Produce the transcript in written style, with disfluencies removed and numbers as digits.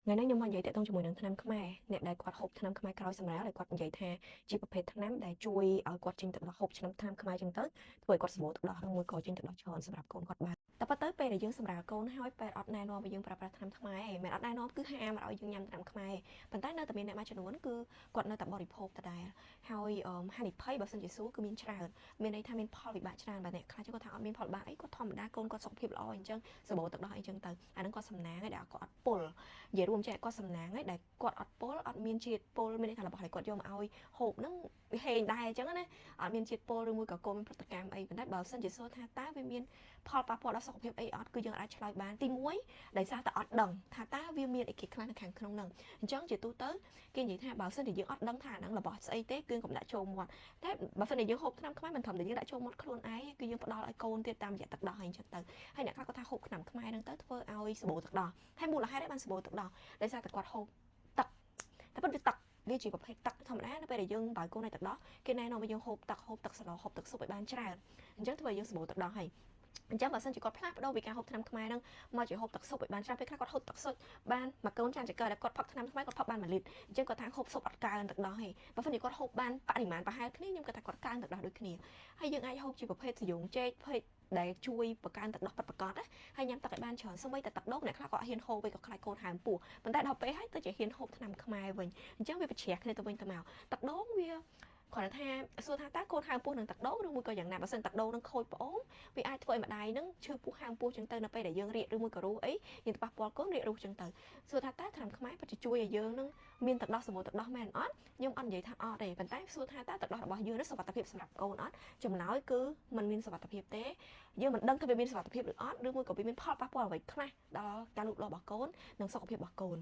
ngày nay nhưng mà vậy tại tông cho mùi nắng tháng nămខ្មែរអ្នកដែលគាត់ហូបឆ្នាំខ្មែរក្រោយសម្រាប់ហើយគាត់និយាយថាជាប្រភេទថ្នាំដែលជួយឲ្យគាត់ចេញទឹកដោះហូបឆ្នាំខ្មែរចឹងទៅធ្វើឲ្យគាត់សម្បូរទឹកដោះឬមួយក៏ចេញទឹកដោះច្រើនសម្រាប់កូនគាត់បានតែប៉ុន្តែពេលដែលយើងសម្រាប់កូនហើយពេលអត់ណែនាំឲ្យយើងប្រើប្រាស់ថ្នាំខ្មែរឯងមិនអត់ណែនាំគឺហាមឲ្យយើងញ៉ាំថ្នាំខ្មែរប៉ុន្តែនៅតែមានអ្នកមួយចំនួនគឺគាត់នៅតែបរិភោគដដែលហើយហានិភ័យបើសិនជាសួរគឺមានច្រើនមានន័យថាមានផលវិបាកច្រើនបើអ្នកខ្លះគាត់ថាអត់មានផលវិបាកអីគាត់ធម្មតាកូនគាត់សុខភាពល្អអញ្ចឹងសម្បូរទឹកដោះអីចឹងទៅអាហ្នឹងគាត់សំណាងឯដែលគាត់អត់ពុលនិយាយរួមចេះគាត់សំណាងឯដែលគាត់អត់ពុលអត់មានជាតិពុលមានន័យថារបស់ដែលគាត់យកមកឲ្យហូបហ្នឹងវាហេងដែរអញ្ចឹងណាអត់មានជាតិពុលឬមួយក៏កូនមានប្រតិកម្មអីប៉ុន្តែបើសិនជាសួរថាតើវាមានផលប៉ះពាល់ដល់សុខភាពអីអត់គឺយើងអាចឆ្លើយបានទី1ដោយសារតែអត់ដឹងថាតើវាមានអីគេខ្លះនៅខាងក្នុងហ្នឹងអញ្ចឹងជាទូទៅគេនិយាយថាបើសិនជាយើងអត់ដឹងថាហ្នឹងរបស់ស្អីទេគឺកុំដាក់ចូលមាត់តែបើសិនជាយើងហូបថ្នាំខ្មែរមិនត្រឹមតែយើងដាក់ចូលមាត់ខ្លួនឯងគឺយើងផ្ដល់ឲ្យកូនទៀតតាមរយៈទឹកដោះអីចឹងទៅហើយអ្នកខ្លះគាត់ថាហូបថ្នាំខ្មែរហ្នឹងទៅធ្វើឲ្យសម្បូរទឹកដោះហើយមូលហេតុអីបានសម្បូរទឹកដោះដោយសារតែគាត់ហូបទឹកតែពិតវាទឹកវាជាប្រភេទទឹកធម្មតានៅពេលដែលយើងបើកូនឲ្យទឹកដោះគេណែនាំឲ្យយើងហូបទឹកសឡហូបទឹកស៊ុបឲ្យបានច្រើនអញ្ចឹងធ្វើឲ្យយើងសម្បូរទឹកដោះហើយអញ្ចឹងបើសិនជាគាត់ផ្លាស់ប្ដូរពីការហូបថ្នាំខ្មែរហ្នឹងមកជាហូបទឹកស៊ុបឲ្យបានច្រើនពេលខ្លះគាត់ហូបទឹកស៊ុបបានមួយកូនចាំចង្កើដែលគាត់ផឹកថ្នាំខ្មែរគាត់ផឹកបាន1លីត្រអញ្ចឹងគាត់ថាហូបស៊ុបអត់កើនទឹកដោះទេបើមិនគាត់ហូបបានបរិមាណប្រហែលគ្នាខ្ញុំគាត់ថាគាត់កើនទឹកដោះដូចគ្នាហើយយើងអាចហូបជាប្រភេទសយងចេកភេទដែលជួយបង្កើនទឹកដោះពិតប្រាកដណាហើយញ៉ាំទឹកឲ្យបានច្រើនសូម្បីតែទឹកដូងអ្នកខ្លះក៏អត់ហ៊ានហូបវិញក៏ខ្លាចកូនហើមពោះប៉ុន្តែដល់ពេលហើយទៅជាហ៊ានហូបថ្នាំខ្មែរវិញអញ្ចឹងវាប្រជ្រះគ្នាទៅវិញទៅមកទឹកដូងវាគាត់ថាសួរថាតើកូនហើមពោះនឹងទឹកដូងឬមួយក៏យ៉ាងណាបើសិនទឹកដូងនឹងខូចប្អូនវាអាចធ្វើឲ្យម្ដាយនឹងឈឺពោះហើមពោះចឹងទៅនៅពេលដែលយើងរៀកឬមួយក៏រੂអីយើងប៉ះពាល់កូនរៀករੂចឹងទៅសួរថាតើថ្នាំខ្មែរពិតជាជួយឲ្យយើងនឹងមានទឹកដោះសម្បូរទឹកដោះមែនអត់ខ្ញុំអត់និយាយថាអត់ទេប៉ុន្តែសួរថាតើទឹកដោះរបស់យើងនឹងសុខភាពសម្រាប់កូនអត់ចម្លើយគឺมันមានសុខភាពទេយើងមិនដឹងថាវាមានសុខភាពឬអត់ឬមួយក៏វាមានផលប៉ះពាល់អ្វីខ្លះដល់ការលូតលាស់របស់កូននិងសុខភាពរបស់កូន